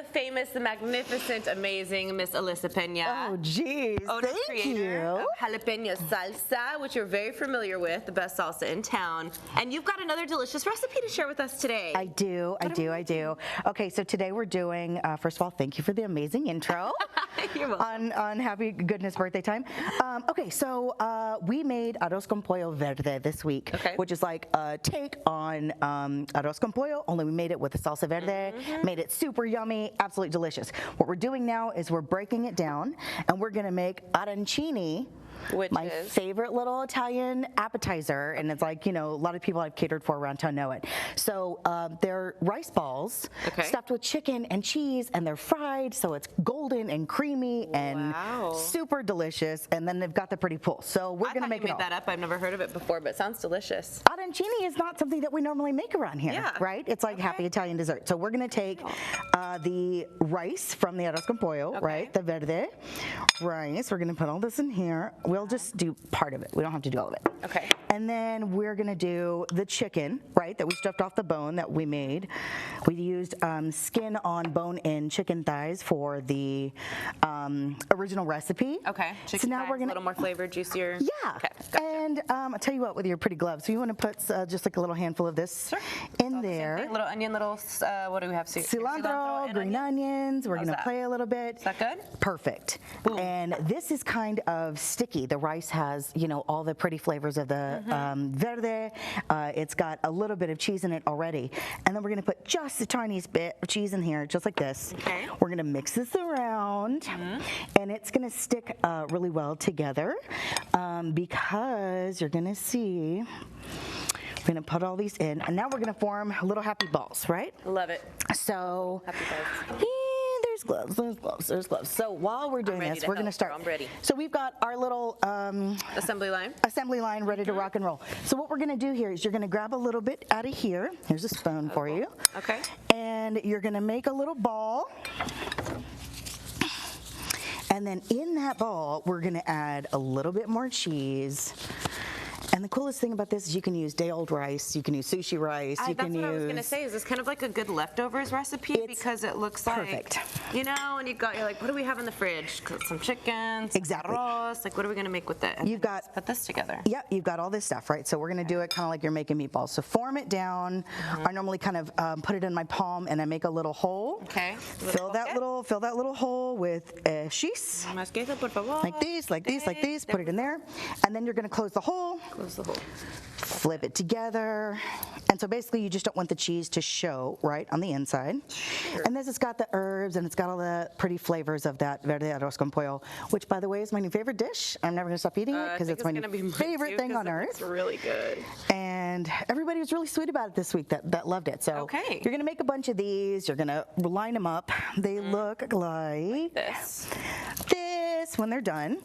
the famous, the magnificent, amazing Miss Alissa Peña. Oh, geez. Thank you. Of jalapeno salsa, which you're very familiar with, the best salsa in town. And you've got another delicious recipe to share with us today. I do. Okay, so today we're doing, first of all, thank you for the amazing intro. You're welcome. On Happy Goodness birthday time. Okay, so we made arroz con pollo verde this week, which is like a take on arroz con pollo, only we made it with the salsa verde, made it super yummy, absolutely delicious. What we're doing now is we're breaking it down, and we're gonna make arancini, which my is favorite little Italian appetizer, and it's like, you know, a lot of people I've catered for around town know it. So they're rice balls stuffed with chicken and cheese, and they're fried, so it's golden and creamy and super delicious. And then they've got the pretty pull. So we're gonna make it all. I thought you made that up. I've never heard of it before, but it sounds delicious. Arancini is not something that we normally make around here, right? It's like happy Italian dessert. So we're gonna take the rice from the arroz con pollo, right? The verde rice. We're gonna put all this in here. We'll just do part of it. We don't have to do all of it. Okay. And then we're gonna do the chicken, right, that we stuffed off the bone that we made. We used skin on bone-in chicken thighs for the original recipe. Okay. Chicken thighs, a little more flavored, juicier. Yeah. Okay. Gotcha. And I'll tell you what, with your pretty gloves, so you want to put just like a little handful of this in there. Little onion, little, what do we have? Cilantro, green onions. We're gonna play a little bit. Is that good? Perfect. Boom. And this is kind of sticky. The rice has, you know, all the pretty flavors of the verde. It's got a little bit of cheese in it already. And then we're gonna put just the tiniest bit of cheese in here, just like this. Okay. We're gonna mix this around, and it's gonna stick really well together because you're gonna see, we're gonna put all these in, and now we're gonna form little happy balls, right? Love it. So, happy balls. There's gloves. So while we're doing this, we're gonna start. I'm ready. So we've got our little assembly line ready to rock and roll. So what we're gonna do here is you're gonna grab a little bit out of here. Here's a spoon for you. Okay. And you're gonna make a little ball. And then in that ball, we're gonna add a little bit more cheese. And the coolest thing about this is you can use day-old rice, you can use sushi rice, you can use... That's what I was going to say. Is this kind of like a good leftovers recipe? Because it looks like, you know, and you're like, what do we have in the fridge? Some chicken, some arroz. Like, what are we going to make with it? You've got... Let's put this together. Yeah, you've got all this stuff, right? So we're going to do it kind of like you're making meatballs. So form it down. I normally kind of put it in my palm, and I make a little hole. Okay. Fill that little hole with cheese. Like these. Put it in there. And then you're going to close the hole. Flip it together. And so basically you just don't want the cheese to show right on the inside. And this has got the herbs, and it's got all the pretty flavors of that verde arroz con pollo, which by the way is my new favorite dish. I'm never gonna stop eating it because it's my favorite thing on earth. It's really good. And everybody was really sweet about it this week that loved it. So you're gonna make a bunch of these, you're gonna line them up. They look like this when they're done.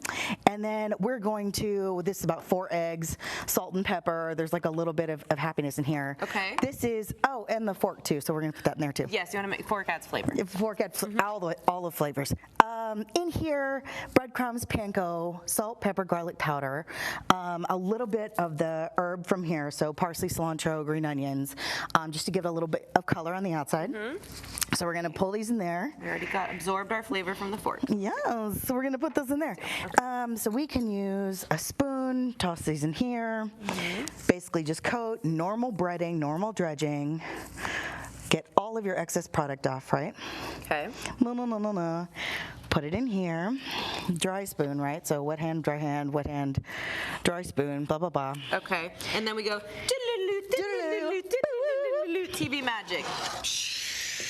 And then we're going to, this is about 4 eggs, salt and pepper. There's like a little bit of happiness in here. Okay. This is, and the fork too, so we're gonna put that in there too. Yes, you wanna make fork adds flavor. Fork adds all the flavors. In here, breadcrumbs, panko, salt, pepper, garlic powder, a little bit of the herb from here, so parsley, cilantro, green onions, just to give it a little bit of color on the outside. So we're gonna pull these in there. We already absorbed our flavor from the fork. Yeah, so we're gonna put those in there. So we can use a spoon, toss these in here, basically just coat, normal breading, normal dredging, get all of your excess product off, right? Okay. Put it in here, dry spoon, right? So wet hand, dry spoon, blah, blah, blah. Okay, and then we go, TV magic.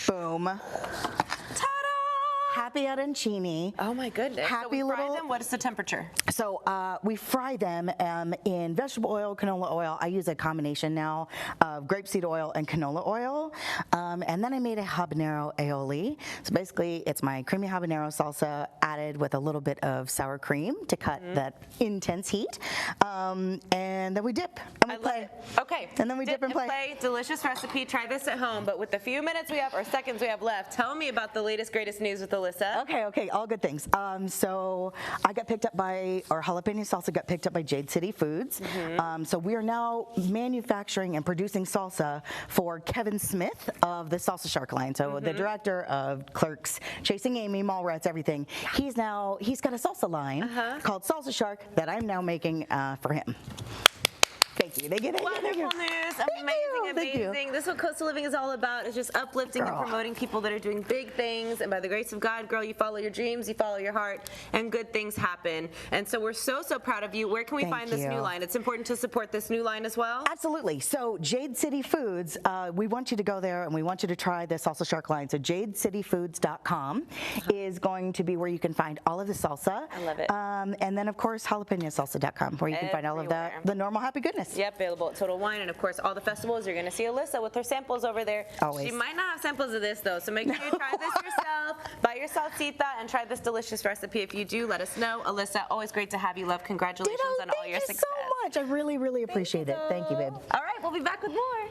Boom. Happy arancini. Oh my goodness. Happy so we little. Fry them? What is the temperature? So we fry them in vegetable oil, canola oil. I use a combination now of grapeseed oil and canola oil. And then I made a habanero aioli. So basically it's my creamy habanero salsa added with a little bit of sour cream to cut that intense heat. And then we dip and we play. Okay. And then we dip and play. Delicious recipe. Try this at home. But with the few minutes we have or seconds we have left, tell me about the latest, greatest news with Alissa. Alissa. Okay, all good things. So I got picked up by, or jalapeno salsa got picked up by Jade City Foods. So we are now manufacturing and producing salsa for Kevin Smith of the Salsa Shark line. So the director of Clerks, Chasing Amy, Mallrats, everything. He's got a salsa line called Salsa Shark that I'm now making for him. Thank you. They get it. Wonderful news. Amazing. This is what Coastal Living is all about. It's just uplifting and promoting people that are doing big things. And by the grace of God, girl, you follow your dreams, you follow your heart, and good things happen. And so we're so proud of you. Where can we find this new line? It's important to support this new line as well. Absolutely. So Jade City Foods, we want you to go there and we want you to try the Salsa Shark line. So jadecityfoods.com is going to be where you can find all of the salsa. I love it. And then, of course, jalapenosalsa.com, where you can find all of the normal happy goodness. Yep, available at Total Wine, and of course all the festivals. You're going to see Alissa with her samples over there. Always. She might not have samples of this though, so make sure you try this yourself. Buy your salsita and try this delicious recipe. If you do, let us know. Alissa, always great to have you. Love, congratulations on all your success. Thank you so much. I really appreciate it. Thank you, babe. All right, we'll be back with more.